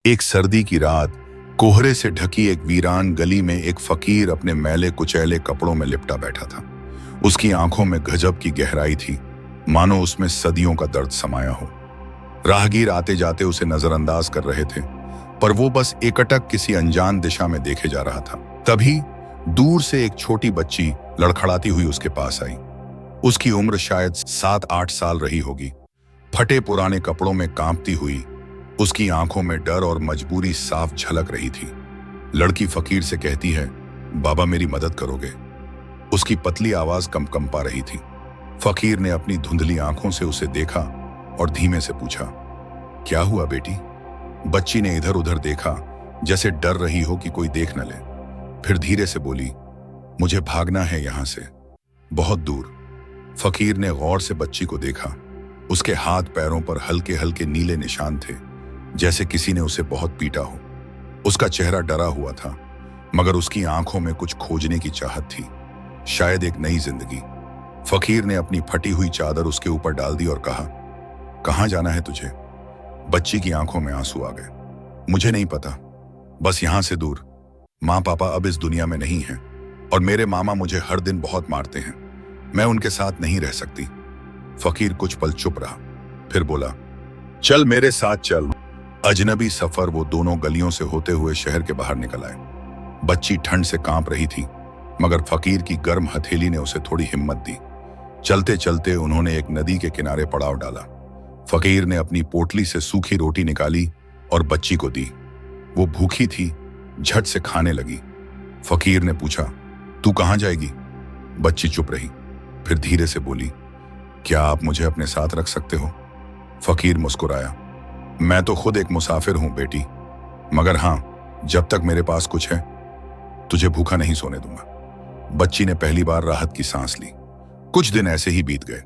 एक सर्दी की रात कोहरे से ढकी एक वीरान गली में एक फकीर अपने मैले कुचैले कपड़ों में लिपटा बैठा था। उसकी आंखों में गजब की गहराई थी, मानो उसमें सदियों का दर्द समाया हो। राहगीर आते जाते उसे नजरअंदाज कर रहे थे, पर वो बस एकटक किसी अनजान दिशा में देखे जा रहा था। तभी दूर से एक छोटी बच्ची लड़खड़ाती हुई उसके पास आई। उसकी उम्र शायद 7-8 साल रही होगी। फटे पुराने कपड़ों में कांपती हुई उसकी आंखों में डर और मजबूरी साफ झलक रही थी। लड़की फकीर से कहती है, बाबा मेरी मदद करोगे? उसकी पतली आवाज कंपा रही थी। फकीर ने अपनी धुंधली आंखों से उसे देखा और धीमे से पूछा, क्या हुआ बेटी? बच्ची ने इधर उधर देखा, जैसे डर रही हो कि कोई देख न ले। फिर धीरे से बोली, मुझे भागना है यहां से, बहुत दूर। फकीर ने गौर से बच्ची को देखा। उसके हाथ पैरों पर हल्के हल्के नीले निशान थे, जैसे किसी ने उसे बहुत पीटा हो। उसका चेहरा डरा हुआ था, मगर उसकी आंखों में कुछ खोजने की चाहत थी, शायद एक नई जिंदगी। फकीर ने अपनी फटी हुई चादर उसके ऊपर डाल दी और कहा, कहां जाना है तुझे? बच्ची की आंखों में आंसू आ गए। मुझे नहीं पता, बस यहां से दूर। माँ पापा अब इस दुनिया में नहीं हैं और मेरे मामा मुझे हर दिन बहुत मारते हैं। मैं उनके साथ नहीं रह सकती। फकीर कुछ पल चुप रहा, फिर बोला, चल मेरे साथ चल। अजनबी सफर वो दोनों गलियों से होते हुए शहर के बाहर निकल आए। बच्ची ठंड से कांप रही थी, मगर फकीर की गर्म हथेली ने उसे थोड़ी हिम्मत दी। चलते चलते उन्होंने एक नदी के किनारे पड़ाव डाला। फकीर ने अपनी पोटली से सूखी रोटी निकाली और बच्ची को दी। वो भूखी थी, झट से खाने लगी। फकीर ने पूछा, तू कहां जाएगी? बच्ची चुप रही, फिर धीरे से बोली, क्या आप मुझे अपने साथ रख सकते हो? फकीर मुस्कुराया, मैं तो खुद एक मुसाफिर हूं बेटी, मगर हां, जब तक मेरे पास कुछ है तुझे भूखा नहीं सोने दूंगा। बच्ची ने पहली बार राहत की सांस ली। कुछ दिन ऐसे ही बीत गए।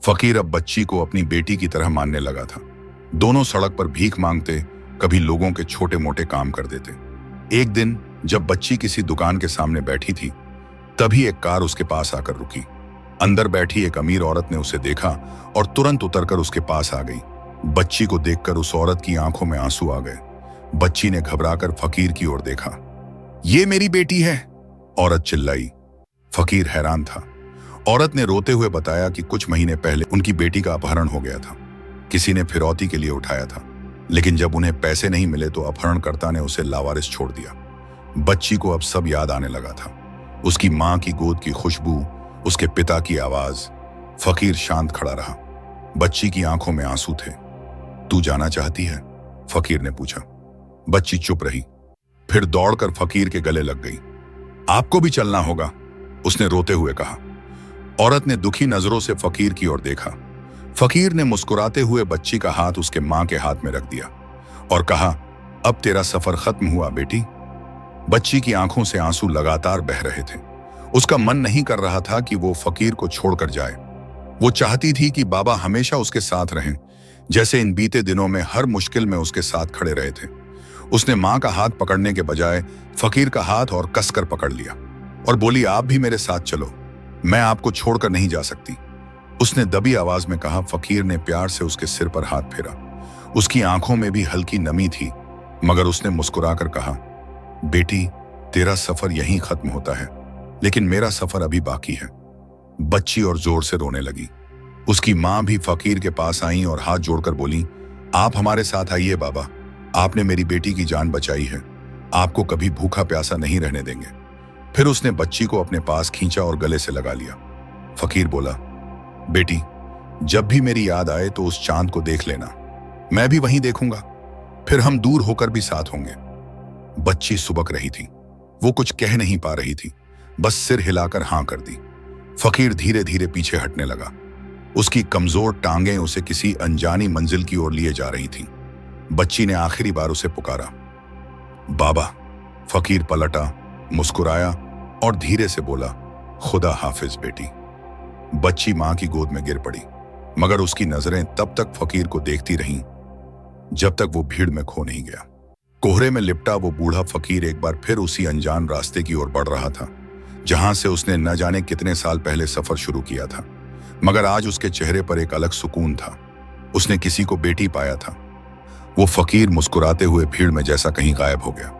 फकीर अब बच्ची को अपनी बेटी की तरह मानने लगा था। दोनों सड़क पर भीख मांगते, कभी लोगों के छोटे मोटे काम कर देते। एक दिन जब बच्ची किसी दुकान के सामने बैठी थी, तभी एक कार उसके पास आकर रुकी। अंदर बैठी एक अमीर औरत ने उसे देखा और तुरंत उतरकर उसके पास आ गई। बच्ची को देखकर उस औरत की आंखों में आंसू आ गए। बच्ची ने घबराकर फकीर की ओर देखा। ये मेरी बेटी है, औरत चिल्लाई। फकीर हैरान था। औरत ने रोते हुए बताया कि कुछ महीने पहले उनकी बेटी का अपहरण हो गया था। किसी ने फिरौती के लिए उठाया था, लेकिन जब उन्हें पैसे नहीं मिले तो अपहरणकर्ता ने उसे लावारिस छोड़ दिया। बच्ची को अब सब याद आने लगा था, उसकी मां की गोद की खुशबू, उसके पिता की आवाज। फकीर शांत खड़ा रहा। बच्ची की आंखों में आंसू थे। तू जाना चाहती है? फकीर ने पूछा। बच्ची चुप रही, फिर दौड़कर फकीर के गले लग गई। आपको भी चलना होगा, उसने रोते हुए कहा। औरत ने दुखी नजरों से फकीर की ओर देखा। फकीर ने मुस्कुराते हुए बच्ची का हाथ उसके मां के हाथ में रख दिया और कहा, अब तेरा सफर खत्म हुआ बेटी। बच्ची की आंखों से आंसू लगातार बह रहे थे। उसका मन नहीं कर रहा था कि वो फकीर को छोड़कर जाए। वो चाहती थी कि बाबा हमेशा उसके साथ रहें, जैसे इन बीते दिनों में हर मुश्किल में उसके साथ खड़े रहे थे। उसने मां का हाथ पकड़ने के बजाय फकीर का हाथ और कसकर पकड़ लिया और बोली, आप भी मेरे साथ चलो, मैं आपको छोड़कर नहीं जा सकती, उसने दबी आवाज में कहा। फकीर ने प्यार से उसके सिर पर हाथ फेरा। उसकी आंखों में भी हल्की नमी थी, मगर उसने मुस्कुराकर कहा, बेटी तेरा सफर यहीं खत्म होता है, लेकिन मेरा सफर अभी बाकी है। बच्ची और जोर से रोने लगी। उसकी मां भी फकीर के पास आई और हाथ जोड़कर बोली, आप हमारे साथ आइए बाबा, आपने मेरी बेटी की जान बचाई है, आपको कभी भूखा प्यासा नहीं रहने देंगे। फिर उसने बच्ची को अपने पास खींचा और गले से लगा लिया। फकीर बोला, बेटी जब भी मेरी याद आए तो उस चांद को देख लेना, मैं भी वहीं देखूंगा, फिर हम दूर होकर भी साथ होंगे। बच्ची सुबक रही थी, वो कुछ कह नहीं पा रही थी, बस सिर हिलाकर हां कर दी। फकीर धीरे धीरे पीछे हटने लगा। उसकी कमजोर टांगें उसे किसी अनजानी मंजिल की ओर लिए जा रही थीं। बच्ची ने आखिरी बार उसे पुकारा, बाबा। फकीर पलटा, मुस्कुराया और धीरे से बोला, खुदा हाफिज बेटी। बच्ची मां की गोद में गिर पड़ी, मगर उसकी नजरें तब तक फकीर को देखती रहीं जब तक वो भीड़ में खो नहीं गया। कोहरे में लिपटा वो बूढ़ा फकीर एक बार फिर उसी अनजान रास्ते की ओर बढ़ रहा था, जहां से उसने न जाने कितने साल पहले सफर शुरू किया था। मगर आज उसके चेहरे पर एक अलग सुकून था। उसने किसी को बेटी पाया था, वो फकीर मुस्कुराते हुए भीड़ में जैसा कहीं गायब हो गया।